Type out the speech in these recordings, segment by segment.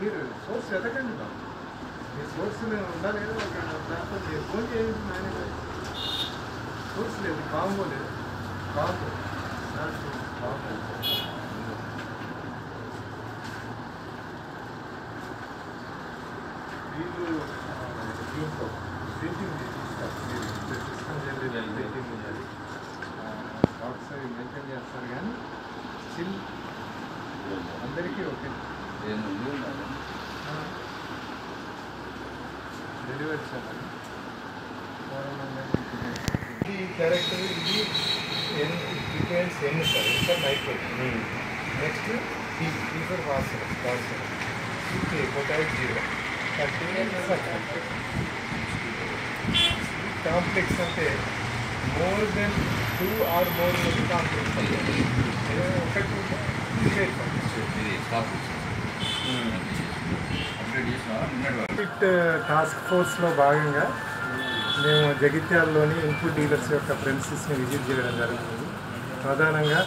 మీరు సోర్స్ వెతకండి బాబు. మీ సోర్స్ ఉండాలి కదా, ఒక దాంట్లో మీరు ఫోన్ చేయండి. మేనేజర్ సోర్స్ లేదు, కాంబో లేదు, కాంబో కాంబో వీళ్ళు దీంట్లో రేటింగ్ ఇస్తారు. మీరు సిస్టమ్ జనరేట్ రేటింగ్ ఉండాలి, స్టాక్స్ అవి మెయింటైన్ చేస్తారు. కానీ స్టిల్ అందరికీ ఓకే డెలివరీ సార్. ఈ క్యారెక్టర్ ఇది డిపెండ్స్ ఎన్ని సార్ ఇంకా నైట్రోజన్. నెక్స్ట్ ఫీఫర్ ఫాస్ఫరస్ పొటాష్ 0 కాంప్లెక్స్ అంటే more than 2 or more complex అంటే ఒకటి టాస్క్ ఫోర్స్లో భాగంగా మేము జగిత్యాలలోని ఇన్పుట్ డీలర్స్ యొక్క ప్రెమిసెస్ని విజిట్ చేయడం జరుగుతుంది. ప్రధానంగా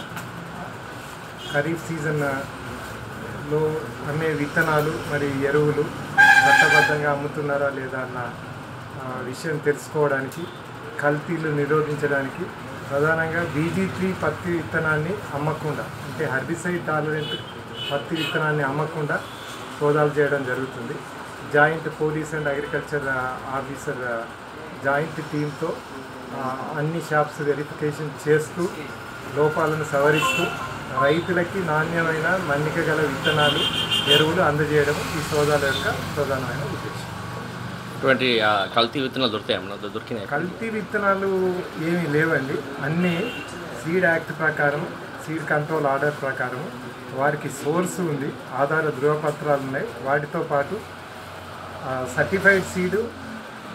ఖరీఫ్ సీజన్లో అమ్మే విత్తనాలు మరియు ఎరువులు చట్టబద్ధంగా అమ్ముతున్నారా లేదా అన్న విషయం తెలుసుకోవడానికి, కల్తీలు నిరోధించడానికి ప్రధానంగా BG3 పత్తి విత్తనాన్ని అమ్మకుండా, అంటే హెర్బిసైడ్ టాలరెంట్ పత్తి విత్తనాన్ని అమ్మకుండా సోదాలు చేయడం జరుగుతుంది. Joint police and agriculture officer joint టీంతో అన్ని షాప్స్ వెరిఫికేషన్ చేస్తూ లోపాలను సవరిస్తూ రైతులకి నాణ్యమైన మన్నిక గల విత్తనాలు, ఎరువులు అందజేయడం ఈ సోదాల యొక్క ప్రధానమైన ఉద్దేశం. ఇటువంటి కల్తీ విత్తనాలు దొరికినాయి? కల్తీ విత్తనాలు ఏమీ లేవండి. అన్నీ సీడ్ యాక్ట్ ప్రకారం, సీడ్ కంట్రోల్ ఆర్డర్ ప్రకారం వారికి సోర్స్ ఉంది, ఆధార ధృవపత్రాలు ఉన్నాయి. వాటితో పాటు సర్టిఫైడ్ సీడు,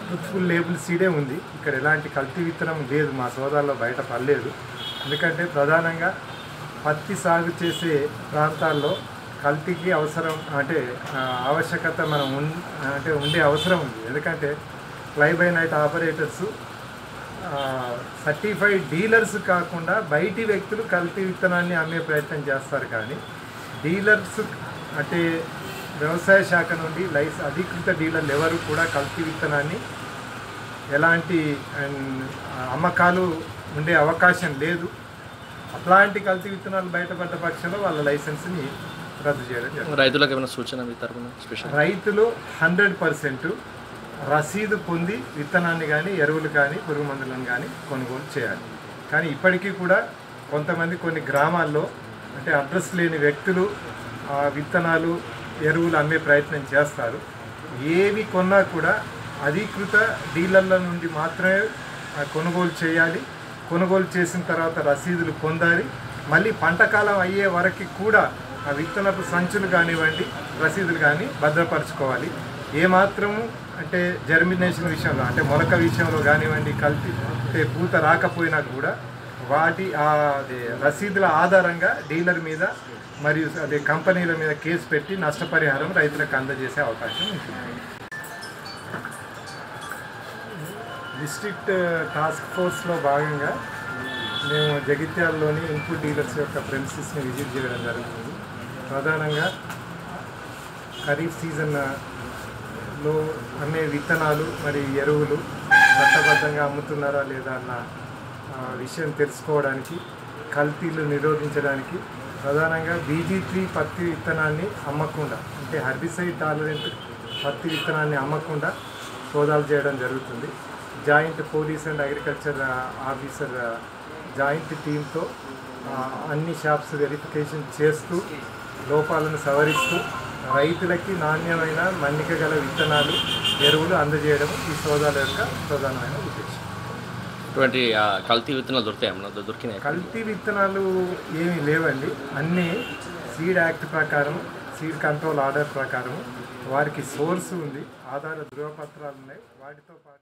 ట్రూత్ఫుల్ లేబుల్ సీడే ఉంది. ఇక్కడ ఎలాంటి కల్తీ విత్తనం లేదు, మా సోదాల్లో బయట పడలేదు. ఎందుకంటే ప్రధానంగా పత్తి సాగు చేసే ప్రాంతాల్లో కల్తీకి అవసరం అంటే ఆవశ్యకత ఉండే అవసరం ఉంది. ఎందుకంటే fly by night operators certified dealers కాకుండా బయటి వ్యక్తులు కల్తీ విత్తనాన్ని అమ్మే ప్రయత్నం చేస్తారు. కానీ డీలర్స్ అంటే వ్యవసాయ శాఖ నుండి అధికృత డీలర్లు ఎవరు కూడా కల్తీ విత్తనాన్ని ఎలాంటి అమ్మకాలు ఉండే అవకాశం లేదు. అట్లాంటి కల్తీ విత్తనాలు బయటపడ్డ పక్షంలో వాళ్ళ లైసెన్స్ని రద్దు చేయడం జరుగుతుంది. రైతులకు ఏమైనా సూచన మీ తరపున స్పెషల్? రైతులు 100% రసీదు పొంది విత్తనాన్ని కానీ, ఎరువులు కానీ, పురుగు మందులను కానీ కొనుగోలు చేయాలి. కానీ ఇప్పటికీ కూడా కొంతమంది కొన్ని గ్రామాల్లో అంటే అడ్రస్ లేని వ్యక్తులు విత్తనాలు, ఎరువులు అమ్మే ప్రయత్నం చేస్తారు. ఏవి కొన్నా కూడా అధికృత డీలర్ల నుండి మాత్రమే కొనుగోలు చేయాలి. కొనుగోలు చేసిన తర్వాత రసీదులు పొందాలి. మళ్ళీ పంటకాలం అయ్యే వరకు కూడా ఆ విత్తనపు సంచులు కానివ్వండి, రసీదులు కానీ భద్రపరచుకోవాలి. ఏమాత్రము అంటే జర్మినేషన్ విషయంలో అంటే మొలక విషయంలో కానివ్వండి, కల్తీ అంటే పూత రాకపోయినా కూడా వాటి రసీదుల ఆధారంగా డీలర్ మీద మరియు కంపెనీల మీద కేసు పెట్టి నష్టపరిహారం రైతులకు అందజేసే అవకాశం ఉంటుంది. డిస్ట్రిక్ట్ టాస్క్ ఫోర్స్లో భాగంగా మేము జగిత్యాలలోని ఇన్పుట్ డీలర్స్ యొక్క ప్రెమిసెస్ని విజిట్ చేయడం జరుగుతుంది. ప్రధానంగా ఖరీఫ్ సీజన్లో అమ్మే విత్తనాలు మరియు ఎరువులు చట్టబద్ధంగా అమ్ముతున్నారా లేదా అన్న విషయం తెలుసుకోవడానికి, కల్తీలు నిరోధించడానికి ప్రధానంగా BG3 పత్తి విత్తనాన్ని అమ్మకుండా, అంటే హెర్బిసైడ్ టాలరెంట్ పత్తి విత్తనాన్ని అమ్మకుండా సోదాలు చేయడం జరుగుతుంది. Joint police and agriculture officer joint టీంతో అన్ని షాప్స్ వెరిఫికేషన్ చేస్తూ లోపాలను సవరిస్తూ రైతులకి నాణ్యమైన మన్నిక గల విత్తనాలు, ఎరువులు అందజేయడం ఈ సోదాల యొక్క ప్రధానమైన ఉద్దేశం. ఇటువంటి కల్తీ విత్తనాలు దొరికినాయి? కల్తీ విత్తనాలు ఏమీ లేవండి. అన్నీ సీడ్ యాక్ట్ ప్రకారం, సీడ్ కంట్రోల్ ఆర్డర్ ప్రకారం వారికి సోర్స్ ఉంది, ఆధార ధృవపత్రాలు ఉన్నాయి. వాటితో పాటు